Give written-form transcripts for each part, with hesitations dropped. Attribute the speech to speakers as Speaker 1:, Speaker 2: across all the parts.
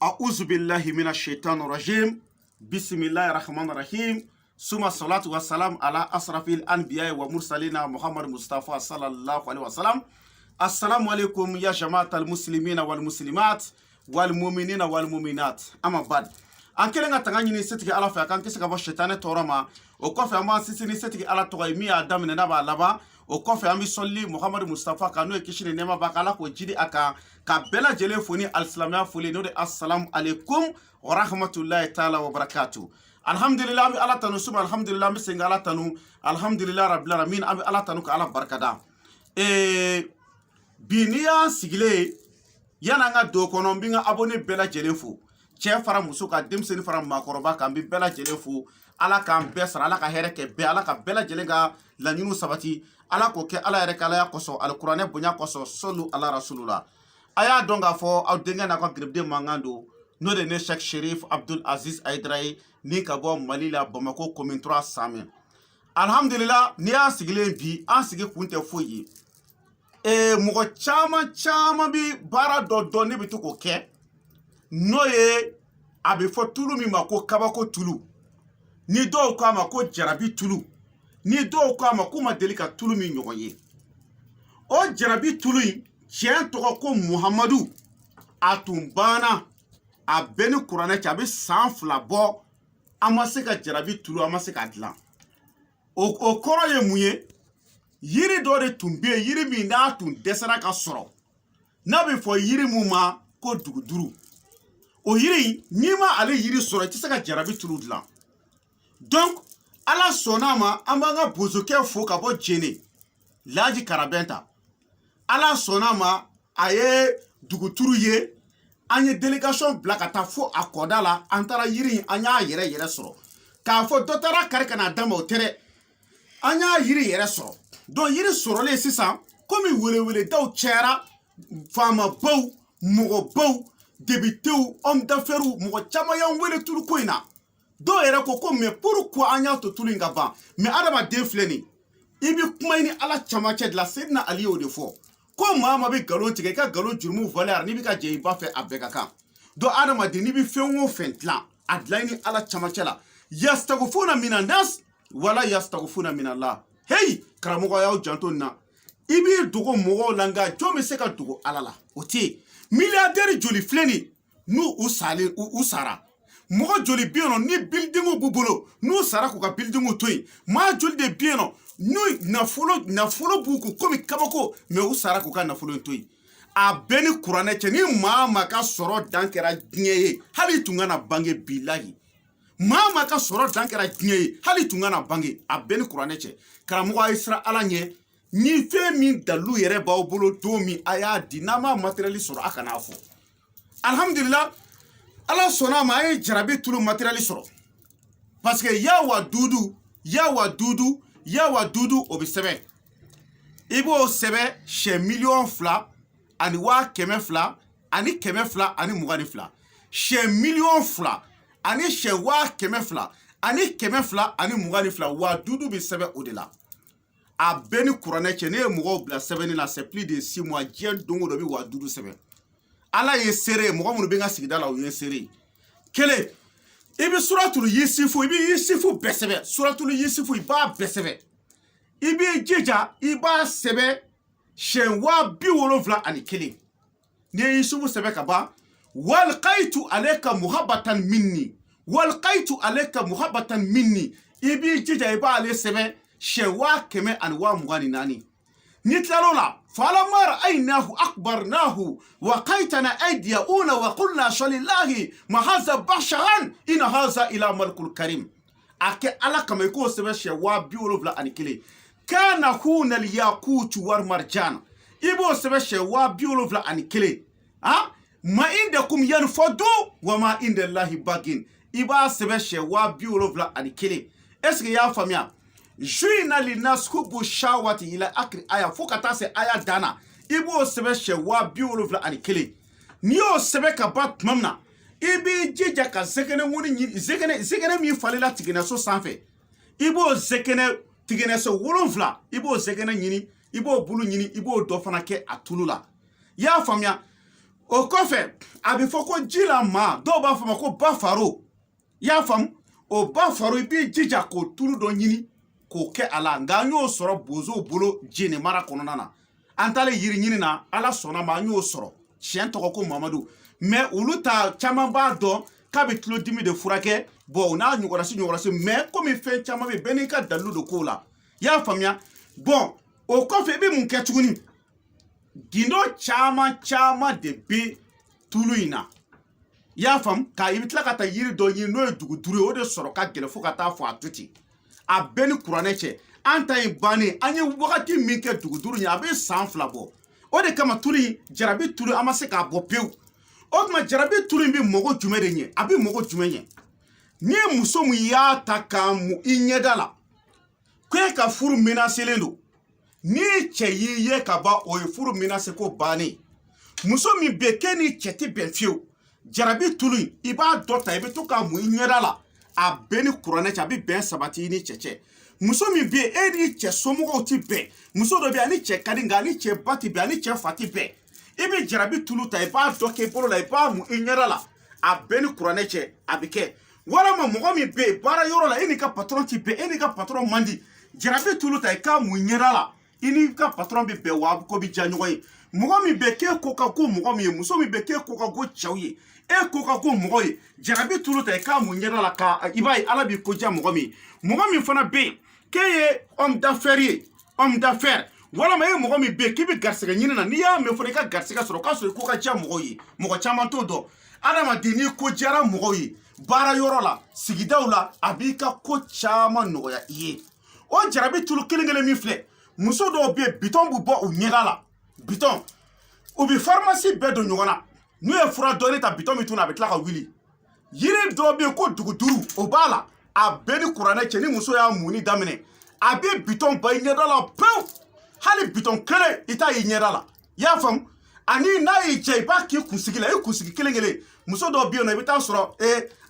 Speaker 1: A'udhu billahi minash shaitanir rajim. Bismillahir rahmanir rahim. Suma salatu wassalam ala asrafil anbiya wa mursalina Muhammad Mustafa sallallahu alaihi wasallam. Assalamu alaikum ya jama'atal muslimina wal muslimat wal mu'minina wal mu'minat. Amma bad. An kelen ka tanga ɲini setigi ala fɛ kan kisi ka bɔ shetane tɔɔrɔ ma o kɔfɛ an b'an sinsin ni setigi ala tɔgɔ ye min y'a daminɛ n'a b'a laban o kɔfɛ an bɛ sɔlili Muhammad Mustafa kan n'o ye kisi ni nɛɛma b'a kan ala k'o jidi a kan ka bɛɛ lajɛlen fo ni alisilamɛya foli n'o de assalamu alaikum wa rahmatulahi taala wa barakatuh. Alhamdulillah an bɛ ala tanu suma alhamdulillah an bɛ segin ka ala tanu alhamdulillah rabbil alamin an bɛ ala tanu ka ala barikada. Bi n'i y'an sigilen yan'an ka don o kɔnɔ n bɛ n ka abonné bɛɛ lajɛlen fo. Cɛ fara muso ka denmisɛnnin fara maakɔrɔba kan bɛ bɛɛ lajɛlen fo ala k'an bɛɛ sara ala ka hɛrɛ kɛ bɛɛ ala ka bɛɛ lajɛlen ka laɲiniw sabati ala k'o kɛ ala yɛrɛ ka alaya kosɔn alikuranɛ bonya kosɔn sɔlu ala rasulula a y'a dɔn k'a fɔ aw denkɛ n'a ka gɛrɛbuden mankan don n'o de ne Sheikh Sherif Abdul Aziz Aidara ye ni ka bɔ Mali la Bamako commune 3 Samɛ alhamdulillah ni y'an sigilen bi an sigi kun tɛ foyi ye mɔgɔ caman bi baara dɔ dɔn ne bɛ to k'o kɛ n'o ye a bɛ fɔ tulu min ma ko kabako tulu ni dɔw k'a ma ko jarabi tulu ni dɔw k'a ma k'u ma deli ka tulu min ɲɔgɔn ye o jarabi tulu in tiɲɛ tɔgɔ ko Muhamadu a tun banna a bɛɛ ni kuranɛ cɛ a bɛ san 2 bɔ an ma se ka jarabi tulu an ma se k'a dilan o kɔrɔ ye mun ye yiri dɔ de tun bɛ yen yiri min n'a tun dɛsɛra ka sɔrɔ n'a bɛ fɔ yiri mun ma ko duguduru o yiri n'i ma ale yiri sɔrɔ i tɛ se ka jarabi tulu dilan donc ala sɔnna ma an b'an ka bozokɛ fo ka bɔ Jene Laji Karabɛnta ala sɔnna ma a ye duguturu ye an ye délégation bila ka taa fo a kɔda la an taara yiri an y'a yɛrɛ sɔrɔ k'a fɔ dɔ taara kari ka n'a d'a ma o tɛ dɛ an y'a yiri yɛrɛ sɔrɔ donc yiri sɔrɔlen sisan komi weleweledaw cayara faamabaw mɔgɔbaw députéw homme d'affaires mɔgɔ caman y'an wele tulu ko in na dɔw yɛrɛ ko mais pourquoi an y'a to tulu in ka ban mais adamaden filɛ nin i bɛ kuma ni ala camancɛ de la Seydina Ali y'o de fɔ ko maa ma bɛ nkalon tigɛ i ka nkalon jurumu valeur n'i bɛ ka jɛ i ba fɛ a bɛɛ ka kan donc adamaden n'i bɛ fɛn o fɛn dilan a dilan ni ala camancɛ la yastagfuna minan nas wala yastagfuna minallah hey karamɔgɔ y'aw janto nin na i b'i dogo mɔgɔw la nka jɔn bɛ se ka dogo ala la o tɛ yen milliardaire joli filɛ nin n'u u sara mɔgɔ joli bɛ yen nɔ ni buildingu b'u bolo n'u sara k'u ka buildingu to yen maa joli de bɛ yen nɔ n'u nafolo b'u kun komi kabako mais u sara k'u ka nafolo to yen a bɛɛ ni kuranɛ cɛ ni maa ma ka sɔrɔ dan kɛra diɲɛ ye hali tun kana bange bilahi maa ma ka sɔrɔ dan kɛra diɲɛ ye hali tun kana bange a bɛɛ ni kuranɛ cɛ karamɔgɔ a ye siran ala ɲɛ ni fɛn min dalu yɛrɛ b'aw bolo don min a y'a di n'a ma matériel sɔrɔ a kana fɔ alhamdulillah ala sɔnna ma a ye jarabi tulu matériel sɔrɔ parce que yawa dudu o bɛ sɛbɛn i b'o sɛbɛn sɛ miliyɔn 2 ani 200,000 ani 200,000 ani 22 sɛ miliyɔn 2 ani sɛ 200,000 ani 200,000 ani 22 wa dudu bɛ sɛbɛn o de la a bɛɛ ni kuranɛ cɛ ne ye mɔgɔw bila sɛbɛnni la c'est plus de 6 mois diɲɛ don o don bɛ wa dudu sɛbɛn ala ye seere mɔgɔ minnu bɛ n ka sigida la o ye seere kelen i bɛ suratul Yusufu i bɛ Yusufu bɛɛ sɛbɛn suratul Yusufu i b'a bɛɛ sɛbɛn i b'i jija i b'a sɛbɛn siyɛn 71 n'i ye Yusufu sɛbɛn ka ban walqaitu alayka muhabbatan minni i b'i jija i b'ale sɛbɛn siyɛn 124 ni tilal'o la falamma ra'aynahu akbarnahu wa qaitana aydiyuna wa qulna shalillahi ma hadha basharan in hadha ila malikul karim a kɛ ala kama i k'o sɛbɛn siyɛn 71 kana huna al-yaqut war marjan i b'o sɛbɛn siyɛn 71 ma indakum yanfadu wa ma indallahi bagin i b'a sɛbɛn siyɛn 71 est-ce que y'a faamuya juina linas hubu shawati ila akri aya fo ka taa se aya dana i b'o sɛbɛn siyɛn 71 n'i y'o sɛbɛn ka ban tuma min na i b'i jija ka zɛgɛnɛ min falela tigɛnɛso sanfɛ i b'o tigɛnɛso 7 i b'o zɛgɛnɛ ɲini i b'o bulu ɲini i b'o dɔ fana kɛ a tulu la i y'a faamuya o kɔfɛ a bɛ fɔ ko ji la maa dɔw b'a fɔ ma ko ba faro i y'a faamu o ba faro i b'i jija k'o tulu dɔ ɲini k'o kɛ a la nka an y'o sɔrɔ bozow bolo jeni mara kɔnɔna na an taalen yiri ɲini na ala sɔnna ma an y'o sɔrɔ tiɲɛ tɔgɔ ko mamadu mɛ olu ta caman b'a dɔn k'a bɛ tulodimi de furakɛ bɔn o n'a ɲɔgɔnasi mɛ komi fɛn caman bɛ bɛɛ n'i ka dalilu de k'o la i y'a faamuya bɔn o kɔfɛ i bɛ mun kɛ tuguni gindo caman de bɛ tulu in na i y'a faamu ka i bɛ tila ka taa yiri dɔ ɲini n'o ye duguduru ye o de sɔrɔ ka gɛlɛn fo ka taa fɔ a to ten a bɛɛ ni kuranɛ cɛ an ta in bannen an ye wagati min kɛ duguduru ye a bɛ san 2 bɔ o de kama tulu in jarabi tulu an ma se k'a bɔ pewu o tuma jarabi tulu in bɛ mɔgɔ jumɛn de ɲɛ a bɛ mɔgɔ jumɛn ɲɛ ni muso min y'a ta k'a mu i ɲɛda la ko e ka furu menacelen don ni cɛ y'i ye ka ban o ye furu menace ko bannen muso min bɛ k'e ni cɛ tɛ bɛn fiyewu jarabi tulu in i b'a dɔ ta i bɛ to k'a mu i ɲɛda la a bɛɛ ni kuranɛ cɛ a bɛ bɛn sabati i ni cɛ cɛ muso min bɛ e ni cɛ somɔgɔw tɛ bɛn muso dɔ bɛ ani cɛ ka di nka ani cɛ ba tɛ bɛn ani cɛ fa tɛ bɛn i bɛ jarabi tulu ta i b'a dɔ kɛ i bolo la i b'a mu i ɲɛda la a bɛɛ ni kuranɛ cɛ a bɛ kɛ walama mɔgɔ min bɛ yen baara yɔrɔ la e ni ka patron tɛ bɛn e ni ka patron man di jarabi tulu ta i k'a mu i ɲɛda la i ni ka patron bɛ bɛn wa ko bɛ diya ɲɔgɔn ye mɔgɔ min bɛ k'e ko ka go mɔgɔ min ye muso min bɛ k'e ko ka go cɛw ye e ko ka go mɔgɔ ye jarabi tulu ta i k'a mu ɲɛda la ka i b'a ye ala b'i ko diya mɔgɔ min fana bɛ yen k'e ye homme d'affaires ye homme d'affaires walama e mɔgɔ min bɛ yen k'i bɛ garisɛgɛ ɲini na n'i y'a mɛn fɔlɔ i ka garisɛgɛ sɔrɔ k'a sɔrɔ i ko ka diya mɔgɔw ye mɔgɔ caman t'o dɔn adamaden n'i ko diyara mɔgɔw ye baara yɔrɔ la sigidaw la a b'i ka ko caman nɔgɔya i ye o jarabi tulu kelen min filɛ muso dɔw bɛ yen bitɔn bɛ bɔ u ɲɛda la bitɔn u bɛ pharmacie bɛɛ don ɲɔgɔn na n'u ye fura dɔɔni ta bitɔn min tun na a bɛ tila ka wuli yiri dɔw bɛ yen ko duguduru o b'a la a bɛɛ ni kuranɛ cɛ ni muso y'a muni daminɛ a bɛ bitɔn ba i ɲɛda la pewu hali bitɔn kelen i t'a ye ɲɛda la i y'a faamu ani n'a y'i diya i b'a k'i kunsigi la i kunsigi kelen muso dɔw bɛ yen nɔ i bɛ taa sɔrɔ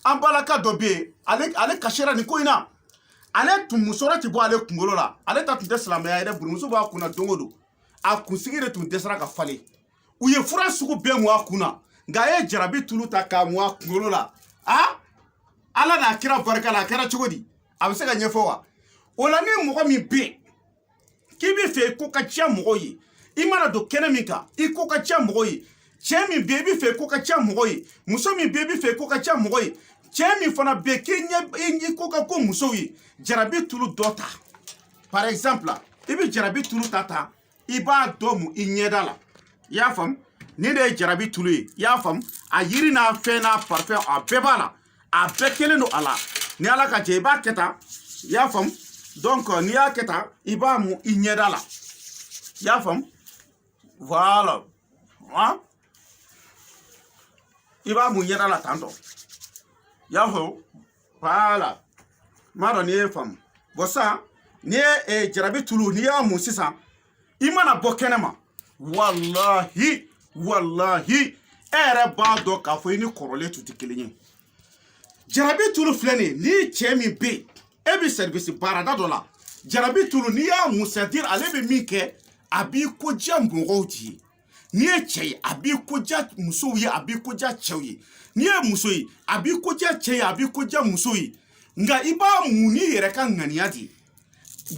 Speaker 1: an balaka dɔ bɛ yen ale kasira nin ko in na ale tun musɔrɔ tɛ bɔ ale kunkolo la ale ta tun tɛ silamɛya ye dɛ burumuso b'a kunna don o don a kunsigi de tun dɛsɛra ka falen u ye fura sugu bɛɛ mu a kunna nka a ye jarabi tulu ta k'a mu a kunkolo la ala n'a kira barika la a kɛra cogo di a bɛ se ka ɲɛfɔ wa o la ni mɔgɔ min bɛ yen k'i bɛ fɛ i ko ka diya mɔgɔw ye i mana don kɛnɛ min kan i ko ka diya mɔgɔw ye cɛ min bɛ yen i bɛ fɛ i ko ka diya mɔgɔw ye muso min bɛ yen i bɛ fɛ i ko ka diya mɔgɔw ye cɛ min fana bɛ yen k'i ko ka ko musow ye jarabi tulu dɔ ta par exemple i bɛ jarabi tulu ta i b'a dɔ mu i ɲɛda la i y'a faamu ni de ye jarabi tulu ye i y'a faamu a yiri n'a fɛn n'a parfɛn a bɛɛ b'a la a bɛɛ kelen don a la ni ala ka jɛ i b'a kɛ tan i y'a faamu donc n'i y'a kɛ tan i b'a mu i ɲɛda la i y'a faamu voilà i b'a mu ɲɛda la tan tɔ i y'a faamu voilà m'a dɔn n'i ye faamu bon sisan n'i ye jarabi tulu n'i y'a mu sisan i mana bɔ kɛnɛ ma wallahi e yɛrɛ b'a dɔn k'a fɔ i ni kɔrɔlen tun tɛ kelen ye jarabi tulu filɛ nin ye ni cɛ min bɛ yen e bɛ service baarada dɔ la jarabi tulu n'i y'a mu c'est à dire ale bɛ min kɛ a b'i ko diya mɔgɔw de ye n'i ye cɛ ye a b'i ko diya musow ye a b'i ko diya cɛw ye n'i ye muso ye a b'i ko diya cɛ ye a b'i ko diya muso ye nka i b'a mu n'i yɛrɛ ka ŋaniya de ye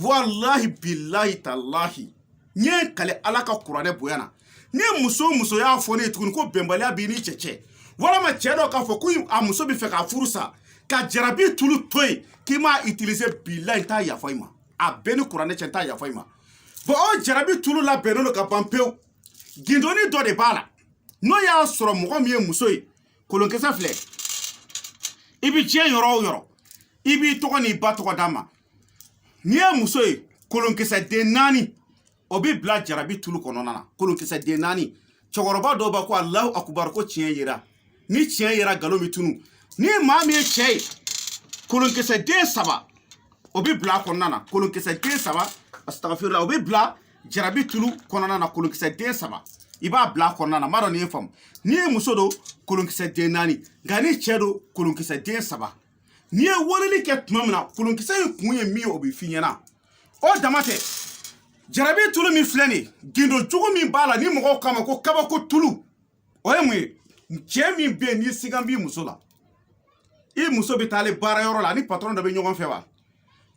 Speaker 1: wallahi billahi talahi n ye kale ala ka kuranɛ bonya na ni muso y'a fɔ ne ye tuguni ko bɛnbaliya b'i ni cɛ cɛ walama cɛ dɔ k'a fɔ ko a muso bɛ fɛ k'a furu sa ka jarabi tulu to yen k'i m'a utiliser billahi n t'a yafa i ma a bɛɛ ni kuranɛ cɛ n t'a yafa i ma bon o jarabi tulu labɛnnen don ka ban pewu gindoni dɔ de b'a la n'o y'a sɔrɔ mɔgɔ min ye muso ye kolonkisɛ filɛ i bɛ diɲɛ yɔrɔ o yɔrɔ i b'i tɔgɔ n'i ba tɔgɔ d'a ma n'i ye muso ye kolonkisɛ den 4 o bɛ bila jarabi tulu kɔnɔna na kolonkisɛ den 4 cɛkɔrɔba dɔw b'a ko alahu akubar ko tiɲɛ yera ni tiɲɛ yera nkalon bɛ tunu ni maa min ye cɛ ye kolonkisɛ den 3 o bɛ bila a kɔnɔna na kolonkisɛ den 3 astagfirullah o bɛ bila jarabi tulu kɔnɔna na kolonkisɛ den 3 i b'a bila a kɔnɔna na m'a dɔn n'i ye faamu n'i ye muso don kolonkisɛ den 4 nka ni cɛ don kolonkisɛ den 3 n'i ye weleli kɛ tuma min na kolonkisɛ in kun ye min ye o bɛ f'i ɲɛna o dama tɛ jarabi tulu min filɛ nin ye gindo jugu min b'a la ni mɔgɔw k'a ma ko kabako tulu o ye mun ye cɛ min bɛ yen n'i sigan b'i muso la i muso bɛ taa ale baarayɔrɔ la ni patron dɔ bɛ ɲɔgɔn fɛ wa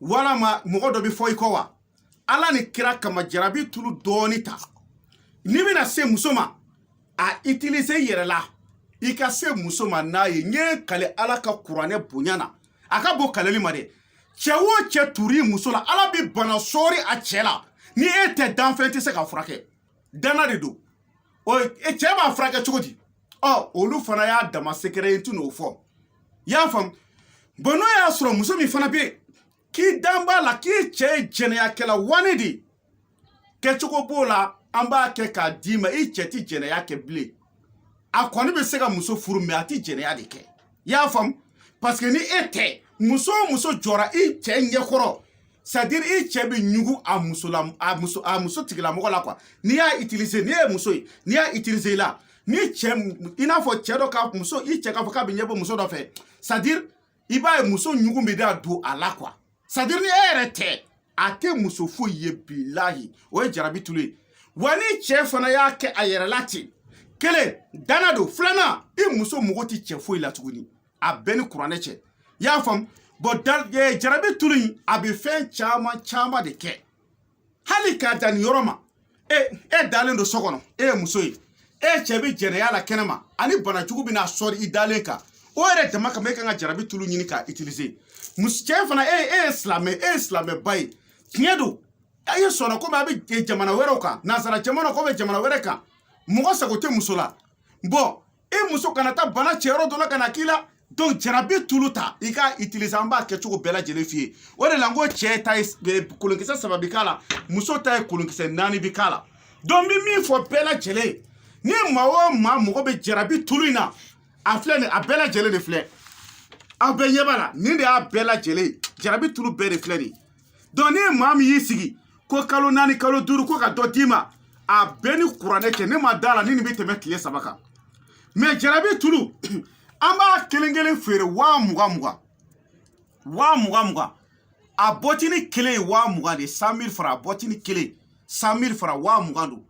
Speaker 1: walama mɔgɔ dɔ bɛ fɔ i kɔ wa ala ni kira kama jarabi tulu dɔɔni ta n'i bɛna se muso ma a utiliser i yɛrɛ la i ka se muso ma n'a ye n ye kale ala ka kuranɛ bonya na a ka bɔ kaleli ma dɛ cɛ o cɛ turi muso la ala bɛ bana sɔɔri a cɛ la ni e tɛ danfɛn tɛ se ka furakɛ dana de don cɛ b'a furakɛ cogo di olu fana y'a dama sekɛrɛ ye n tɛ n'o fɔ y'a faamu bon n'o y'a sɔrɔ muso min fana bɛ yen k'i dan b'a la k'i cɛ ye jɛnɛyakɛla wani de kɛcogo b'o la an b'a kɛ k'a d'i ma i cɛ tɛ jɛnɛya kɛ bilen a kɔni bɛ se ka muso furu mɛ a tɛ jɛnɛya de kɛ y'a faamu parce que ni e tɛ muso o muso jɔra i cɛ ɲɛkɔrɔ c'est-à-dire i cɛ bɛ ɲugu a muso tigilamɔgɔ la quoi n'i y'a utiliser n'i ye muso ye n'i y'a utiliser i la ni cɛ i n'a fɔ cɛ dɔ ka muso i cɛ k'a fɔ k'a bɛ ɲɛbɔ muso dɔ fɛ c'est-à-dire i b'a ye muso ɲugu bɛ da don a la quoi c'est-à-dire ni e yɛrɛ tɛ a tɛ muso foyi ye bilahi o ye jarabi tulu ye wa ni cɛ fana y'a kɛ a yɛrɛ la ten kelen dana don filanan i muso mago tɛ cɛ foyi la tuguni a bɛɛ ni kuranɛ cɛ i y'a faamu bon jarabi tulu in a bɛ fɛn caman caman de kɛ hali k'a dan nin yɔrɔ ma e dalen don so kɔnɔ e ye muso ye e cɛ bɛ jɛnɛya la kɛnɛ ma ani banajugu bɛna sɔri i dalen kan o yɛrɛ dama kama e kan ka jarabi tulu ɲini k'a utiliser cɛ fana e ye silamɛba ye tiɲɛ don a ye sɔnna komi a bɛ jamana wɛrɛw kan nanzara jamana ko bɛ jamana wɛrɛ kan mɔgɔ sago tɛ muso la bon e muso kana taa bana cɛyɔrɔ dɔ la ka na k'i la donc jarabi tulu ta i ka utiliser an b'a kɛcogo bɛɛ lajɛlen f'i ye o de la n ko cɛ ta ye kolonkisɛ 3 bi k'a la muso ta ye kolonkisɛ 4 bi k'a la donc n bɛ min fɔ bɛɛ lajɛlen ni maa o maa mɔgɔ bɛ jarabi tulu in na a filɛ nin a bɛɛ lajɛlen de filɛ aw bɛɛ ɲɛ b'a la nin de y'a bɛɛ lajɛlen jarabi tulu bɛɛ de filɛ nin donc ni maa min y'i sigi ko kalo 4 kalo 5 ko ka dɔ d'i ma a bɛɛ ni kuranɛ cɛ ne ma da la ni nin bɛ tɛmɛ tile 3 kan mais jarabi tulu an b'a kelen kelen feere 20,000 20,000 a bɔtini kelen ye 20,000 de 100,000 francs a bɔtini kelen 100,000 francs 20,000 don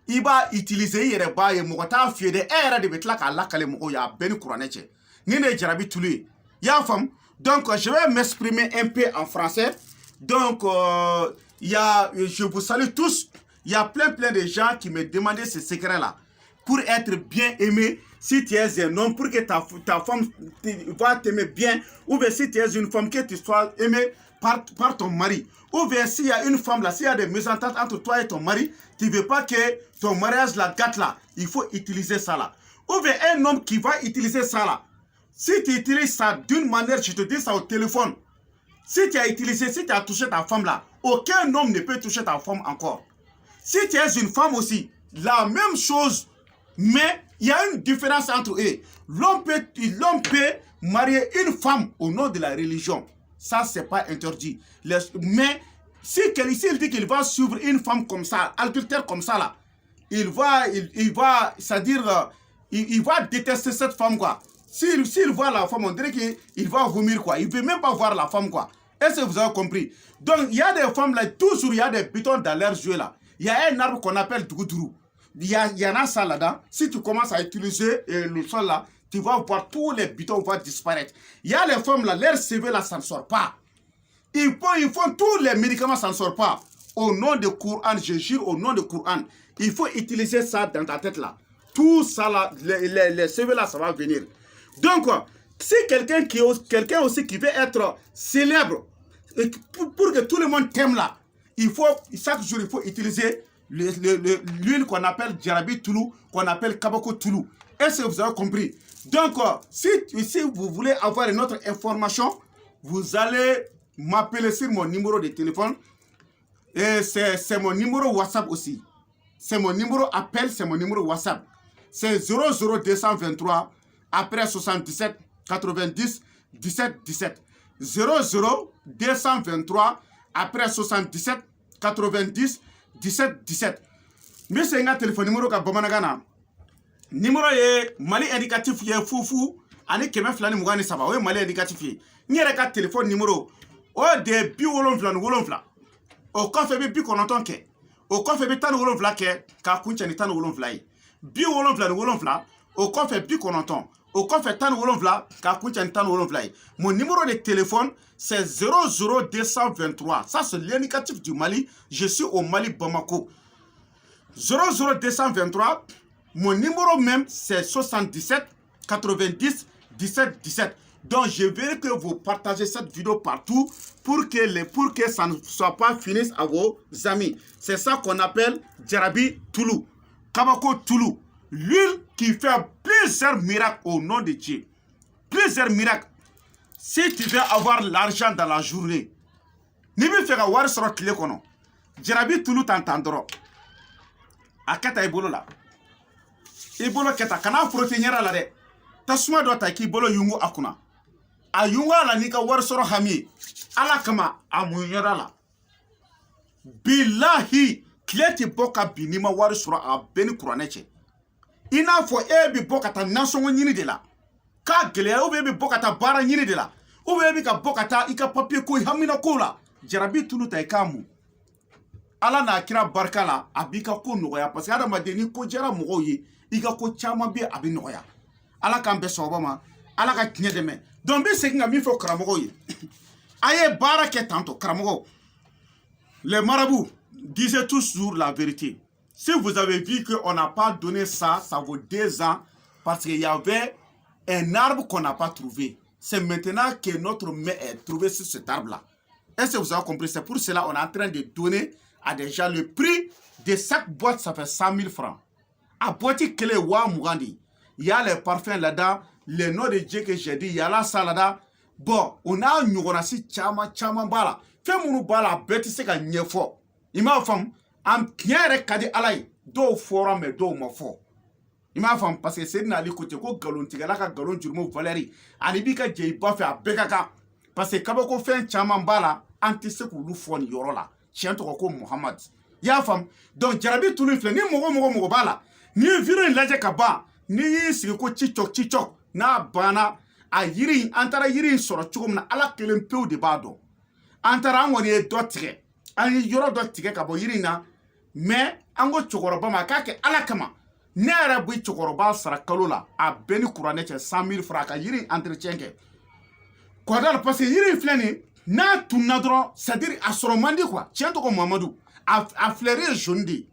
Speaker 1: i b'a utiliser i yɛrɛ b'a ye mɔgɔ t'a fiyɛ dɛ e yɛrɛ de bɛ tila k'a lakale mɔgɔw ye a bɛɛ ni kuranɛ cɛ ni ne ye jarabi tulu ye i y'a faamu donc je vais m'exprimer un peu en français donc je vous salue tous il y a plein de gens qui me demandaient ces secrets là pour être bien aimé. Si tu es un homme, pour que ta femme va t'aimer bien, ou bien si tu es une femme, que tu sois aimé par ton mari. Ou bien s'il y a une femme là, s'il y a des mésententes entre toi et ton mari, tu ne veux pas que ton mariage la gâte là, il faut utiliser ça là. Ou bien un homme qui va utiliser ça là. Si tu utilises ça d'une manière, je te dis ça au téléphone. Si tu as touché ta femme là, aucun homme ne peut toucher ta femme encore. Si tu es une femme aussi, la même chose, mais il y a une différence entre eux. L'homme peut marier une femme au nom de la religion. Ça, c'est pas interdit. Mais s'il dit qu'il va suivre une femme comme ça, adultère comme ça, là, il va c'est-à-dire, il va détester cette femme, quoi. S'il voit la femme, on dirait qu'il va vomir, quoi. Il ne peut même pas voir la femme, quoi. Est-ce que vous avez compris? Donc, il y a des femmes, là, toujours, il y a des pitons dans leurs yeux, là. Il y a un arbre qu'on appelle Dougoudrou. Il y en a ça là-dedans. Si tu commences à utiliser le sol là, tu vas voir tous les bitons vont disparaître. Il y a les femmes là, leur CV là, ça ne sort pas. Ils font tous les médicaments, ça ne sort pas. Au nom de Coran, je jure, au nom de Coran, il faut utiliser ça dans ta tête là. Tout ça là, les CV là, ça va venir. Donc, si quelqu'un aussi qui veut être célèbre, pour que tout le monde t'aime là, chaque jour, il faut utiliser l'huile qu'on appelle Jarabi Tulu, qu'on appelle Kabako Tulu. Est-ce que vous avez compris? Donc, si vous voulez avoir une autre information, vous allez m'appeler sur mon numéro de téléphone. Et c'est mon numéro WhatsApp aussi. C'est mon numéro appel, c'est mon numéro WhatsApp. C'est 00223 après 77 90 17 17. 00223 après 77 90 17 17. Monsieur nga téléphone numéro ka bamanagana. Numéro ye Mali indicatif ye fufu ani keme flani mugani saba. O ye Mali indicatif ye. Nyere ka téléphone numéro o de bi wolonfla. O kofe bi kononton ke. O kofe bi tan wolonfla ke ka kuncha ni tan wolonfla ye. bi wolonfila ni wolonfila o kɔfɛ bi kɔnɔntɔn o kɔfɛ tan ni wolonfila k'a kun cɛ ni tan ni wolonfila ye mon numéro de téléphone c'est 00223 ça c'est l'indicatif du Mali je suis au Mali Bamako 00223 mon numéro même c'est 77 90 17 17 donc je veux que vous partagez cette vidéo partout pour que ça ne soit pas fini à vos amis. C'est ça qu'on appelle Jarabi Toulou. Kabako Toulou. L'huile qui fait plusieurs miracles au nom de Dieu. Plusieurs miracles. Si tu veux avoir l'argent dans la journée, ni bi feka wari sɔrɔ tile kɔnɔ Jarabi Toulou t'entendra. A kɛta i bolo la. I bolo kɛta kana frotter ɲɛda la dɛ. Tasuma dɔ ta k'i bolo yungu a kunna. A yungu a la n'i ka wari sɔrɔ hami ye. Ala kama a mun ɲɛda la. Bilahi tile ti bɔ ka bin n'i ma wari sɔrɔ a bɛɛ ni kuranɛ cɛ. I n'a fɔ e bi bɔ ka taa nasɔngɔ ɲini de la. K'a gɛlɛya ou bien e bi bɔ ka taa baara ɲini de la. Ou bien e bi ka bɔ ka taa i ka papier ko hamina ko la. Jarabi Toulou ta i k'a mun. Ala n'a kira barika la a b'i ka ko nɔgɔya parce que adamaden ni ko jɛra mɔgɔw ye i ka ko caman bɛ a bɛ nɔgɔya. Ala k'an bɛɛ sababa ma Ala ka tiɲɛ dɛmɛ. Donc n bɛ segin ka min fɔ karamɔgɔw ye. A ye baara kɛ tantɔ karamɔgɔw. Les marabouts disaient toujours la vérité. Si vous avez vu qu'on n'a pas donné ça, ça vaut 2 ans parce qu'il y avait un arbre qu'on n'a pas trouvé. C'est maintenant que notre main est trouvée sur cet arbre-là. Est-ce que vous avez compris? C'est pour cela qu'on est en train de donner à des gens le prix de chaque boîte, ça fait 100 000 francs. À boîte clé wa Mougandi. Il y a les parfums là-dedans, les noms de Dieu que j'ai dit, il y a la salade. Bon, on a un nyogonasi chama bala. Fait mon bala bête c'est qu'un nyefo. Il m'a fait un knyere kadi alay. Do fora mais do ma fo. Il m'a fait parce que c'est n'ali côté ko galon tigala ka galon jurmo Valérie. Ani ka jey ba fait a bekaka. Parce que kabako fait chama bala anti se ko lu fo ni yorola. Chien to ko Muhammad. Ya fam. Donc Jarabi Toulou fle ni mogo bala. Ni vire laje ka ba. Ni sigi ko chichok na bana a yiri antara yiri soro chugum na ala kelen peu de bado antara ngoni e dotige ani yoro dotige ka bo yiri na mais ango chogoroba ma ka ke ala kama ne ara bu chogoroba sara kalola a beni kurane che 100 000 francs ka yiri entretien ke ko dal parce que yiri fleni na tunna dro c'est-à-dire a soro mandi quoi tient ko Mamadou a fleurir jondi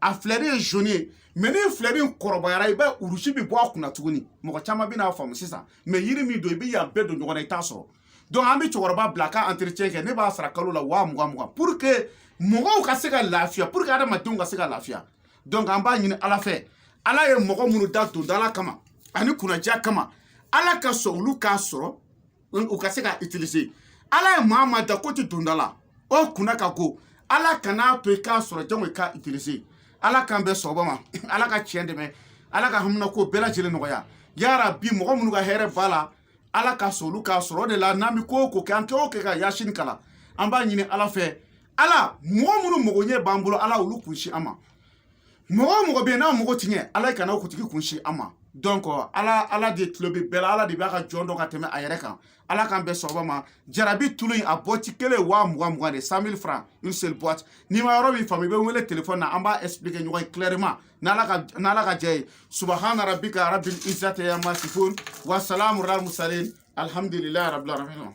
Speaker 1: a fleurir jaune mais ni fleurir korobayara iba urushi bi bo akuna tuguni mo chama bi na fam sisa mais yiri mi do bi ya bedo nyogona itaso donc ambi choroba blaka entretien ke ne ba sara kalola wa muga pour que mogo ka se ka lafia pour que adama dun ka se ka lafia donc amba nyini ala fe ala ye mogo munu da to dala kama ani kuna ja kama ala ka so lu ka soro o ka se ka utiliser ala ye Muhammad da ko ti dundala o kuna ka go ala kana to ka soro jango ka utiliser ala kan bɛ sobama ala ka tiɲɛ dɛmɛ ala ka hamna ko bɛɛ lajɛlen nɔgɔya ya rabbi mɔgɔ minnu ka hɛrɛ bala ala ka solu ka sɔrɔ de la n'an bɛ ko kɛ an kɛ o kɛ ka yasin kala an b'a ɲini ala fɛ ala mɔgɔ minnu mago ɲɛ b'an bolo ala olu kunsi an ma mɔgɔ bɛ yen n'a mago tiɲɛ ala kana o kutigi kunsi an ma donc ala de tulo bɛ bɛɛ la ala de b'a ka jɔn dɔn ka tɛmɛ a yɛrɛ kan ala k'an bɛɛ sababa ma Jarabi Toulou a boîte kelen wa mugan de 100 000 francs une seule boîte ni ma yɔrɔ min faamu i bɛ wele téléphone na an b'a expliquer ɲɔgɔn ye clairement n'ala ka jɛ ye subhana rabbika rabbil izzati amma yasifun wa salamun alal mursalin alhamdulillahi rabbil alamin